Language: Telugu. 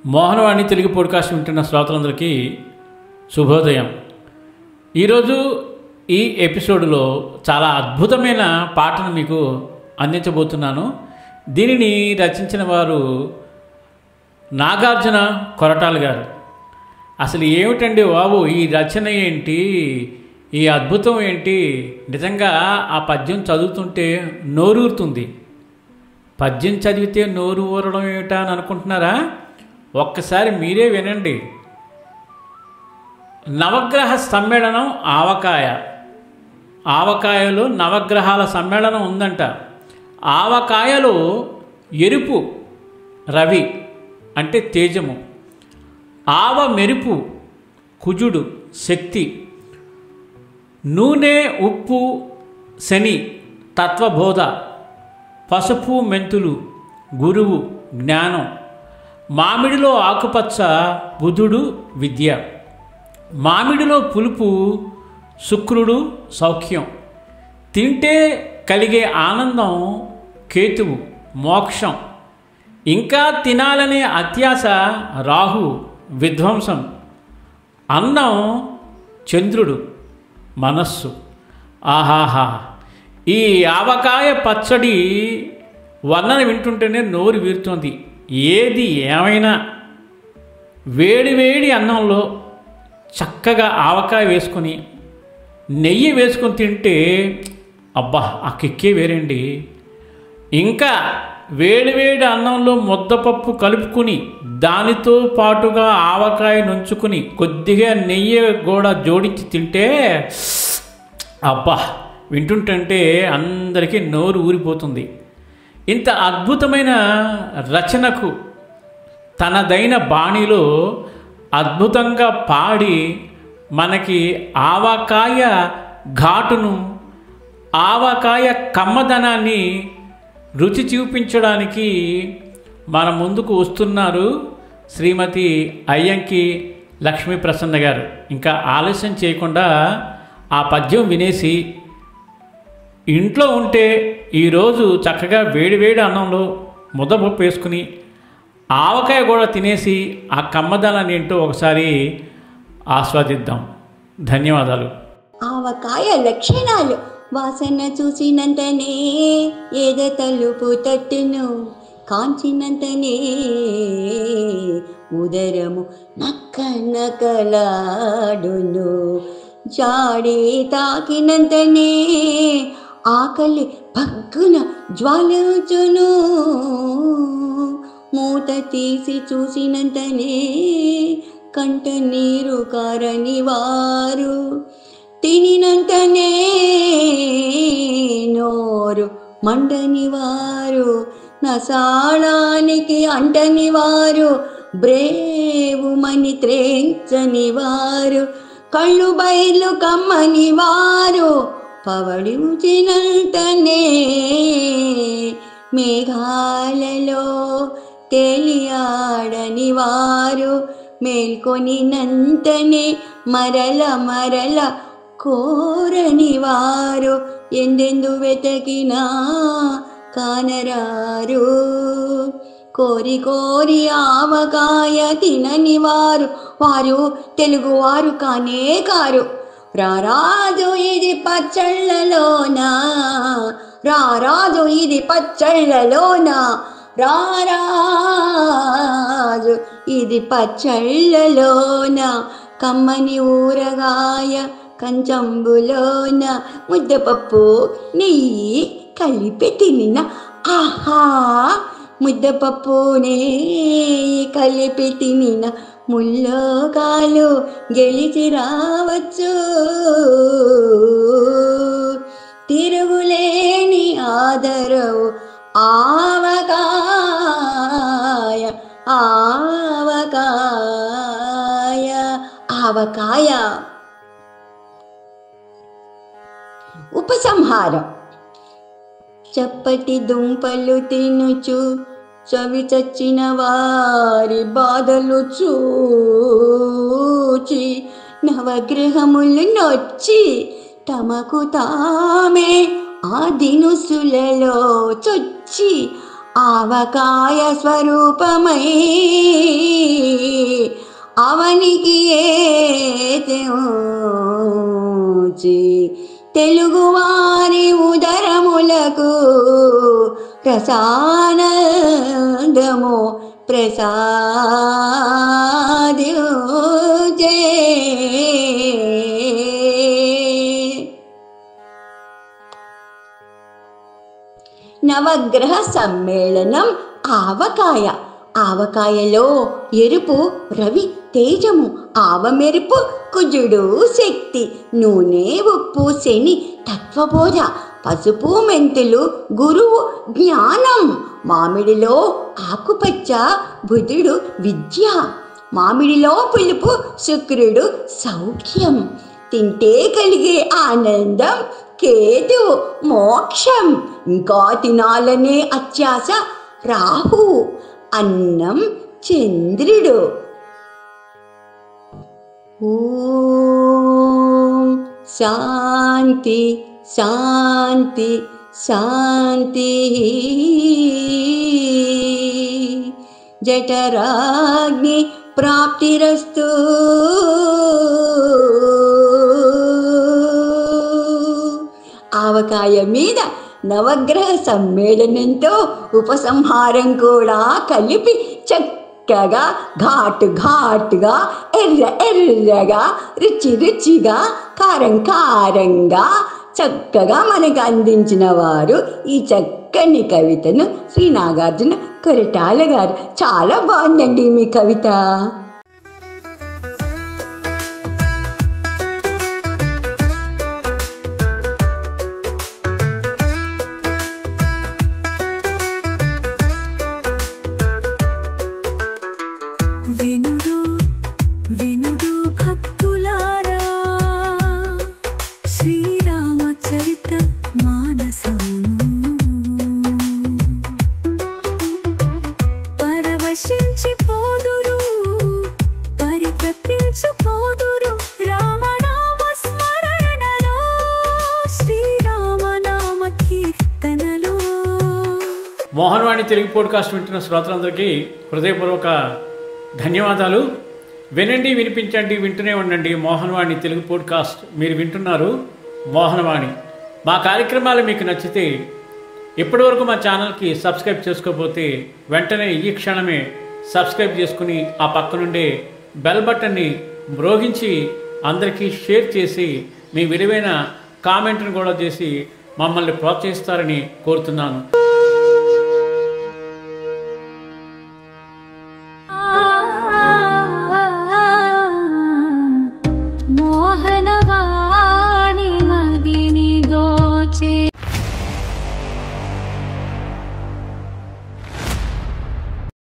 మోహనవాణి తెలుగు పాడ్కాస్ట్ వింటున్న శ్రోతలందరికీ శుభోదయం. ఈరోజు ఈ ఎపిసోడ్లో చాలా అద్భుతమైన పాటను మీకు అందించబోతున్నాను. దీనిని రచించిన వారు నాగార్జున కొరటాల గారు. అసలు ఏమిటండి బాబు ఈ రచన ఏంటి, ఈ అద్భుతం ఏంటి? నిజంగా ఆ పద్యం చదువుతుంటే నోరూరుతుంది. పద్యం చదివితే నోరు ఊరడం ఏమిటా అని అనుకుంటున్నారా? ఒక్కసారి మీరే వినండి. నవగ్రహ సమ్మేళనం ఆవకాయలో నవగ్రహాల సమ్మేళనం ఉందంట. ఆవకాయలో ఎరుపు రవి అంటే తేజము, ఆవ మెరుపు కుజుడు శక్తి, నూనె ఉప్పు శని తత్వబోధ, పసుపు మెంతులు గురువు జ్ఞానం, మామిడిలో ఆకుపచ్చ బుధుడు విద్య, మామిడిలో పులుపు శుక్రుడు సౌఖ్యం, తింటే కలిగే ఆనందం కేతువు మోక్షం, ఇంకా తినాలనే అత్యాశ రాహు విధ్వంసం, అన్నం చంద్రుడు మనస్సు. ఆహాహా! ఈ ఆవకాయ పచ్చడి వర్ణన వింటుంటేనే నోరు వీరుతోంది. ఏది ఏమైనా వేడి అన్నంలో చక్కగా ఆవకాయ వేసుకొని నెయ్యి వేసుకొని తింటే అబ్బా ఆ కిక్కే వేరండి. ఇంకా వేడి అన్నంలో ముద్దపప్పు కలుపుకుని దానితో పాటుగా ఆవకాయ నుంచుకుని కొద్దిగా నెయ్యి కూడా జోడించి తింటే అబ్బా వింటుంటే అందరికీ నోరు ఊరిపోతుంది. ఇంత అద్భుతమైన రచనకు తనదైన బాణిలో అద్భుతంగా పాడి మనకి ఆవకాయ ఘాటును, ఆవకాయ కమ్మదనాన్ని రుచి చూపించడానికి మన ముందుకు వస్తున్నారు శ్రీమతి అయ్యంకి లక్ష్మీ ప్రసన్న గారు. ఇంకా ఆలస్యం చేయకుండా ఆ పద్యం వినేసి ఇంట్లో ఉంటే ఈరోజు చక్కగా వేడి అన్నంలో ముద్దపప్పు వేసుకుని ఆవకాయ కూడా తినేసి ఆ కమ్మదనాన్ని ఏంటో ఒకసారి ఆస్వాదిద్దాం. ధన్యవాదాలు. ఆవకాయ లక్షణాలు: వాసన చూసినంతనే ఏద తలుపు తట్టును, కాంచినంతనే ఉదరము నక్క నకలాడును, జాడి తాకినంతనే ఆకలి పగ్గున జ్వాలించును, మూత తీసి చూసినంతనే కంట నీరు కారని వారు, తినినంతనే నోరు మండని వారు, నసాళానికి అంటని వారు, బ్రేవుమని త్రేంచని వారు, కళ్ళు బయలు కమ్మని వారు, పవళించినంతనే మేఘాలలో తేలియాడని వారు, మేల్కొనినంతనే మరల కోరని వారు, ఎందెందు వెతకినా కానరారు, కోరి ఆవకాయ తినని వారు తెలుగువారు కానే కారు. రారాజు ఇది పచ్చళ్ళలోనా, రారాజు ఇది పచ్చళ్ళలోనా, రారాజు ఇది పచ్చళ్ళలోన, కమ్మని ఊరగాయ కంచంబులోన, ముద్దపప్పు నెయ్యి కలిపి తినిన ఆహా, ముద్దపప్పు నెయ్యి కలిపి తినిన ముల్లోకాలు గెలిచి రావచ్చు, తిరుగులేని ఆదరవు ఆవకాయ. ఉపసంహారం: చప్పటి దుంపలు తినుచు చవి చచ్చిన వారి బాధలు చూచి, నవగ్రహములు నొచ్చి తమకు తామే ఆ దినుసులలో చొచ్చి ఆవకాయ స్వరూపమై అవనికి ఏతూచి తెలుగువారి ఉదరములకు ప్రసానందము ప్రసాదించే. నవగ్రహ సమ్మేళనం ఆవకాయ. ఆవకాయలో ఎరుపు రవి తేజము, ఆవమెరుపు కుజుడు శక్తి, నూనె ఉప్పు శని తత్వబోధ, పసుపు మెంతులు గురువు జ్ఞానం, మామిడిలో ఆకుపచ్చ బుధుడు విద్య, మామిడిలో పులుపు శుక్రుడు సౌఖ్యం, తింటే కలిగే ఆనందం కేతు మోక్షం, ఇంకా తినాలనే అత్యాశ రాహు, అన్నం చంద్రుడు. ఓం శాంతి శాంతి శాంతి. జఠరాగ్ని ప్రాప్తిరస్తు. ఆవకాయ మీద నవగ్రహ సమ్మేళనంతో ఉపసంహారం కూడా కలిపి చక్కగా ఘాటు ఘాటుగా ఎర్ర ఎర్రగా రుచి రుచిగా కారం కారంగా చక్కగా మనకు అందించిన వారు ఈ చక్కని కవితను శ్రీ నాగార్జున కొరటాల గారు. చాలా బాగుందండి మీ కవిత. వినుడు వినుడు భక్తులారా, శ్రీరామచరిత మానసం పరవశించిపోదురు, పరితపించుపోదురు రామనామ స్మరణలో, శ్రీరామనామ కీర్తనలో. మోహనవాణి తెలుగు పోడ్కాస్ట్ వింటున్న శ్రోతలందరికీ హృదయపూర్వక ధన్యవాదాలు. వినండి, వినిపించండి, వింటూనే ఉండండి మోహనవాణి తెలుగు పోడ్కాస్ట్. మీరు వింటున్నారు మోహనవాణి. మా కార్యక్రమాలు మీకు నచ్చితే ఇప్పటివరకు మా ఛానల్కి సబ్స్క్రైబ్ చేసుకోకపోతే వెంటనే ఈ క్షణమే సబ్స్క్రైబ్ చేసుకుని ఆ పక్కనుండే బెల్ బటన్ని మ్రోగించి అందరికీ షేర్ చేసి మీ విలువైన కామెంట్ను కూడా చేసి మమ్మల్ని ప్రోత్సహిస్తారని కోరుతున్నాను. మోహనవాణి మదిని దోచే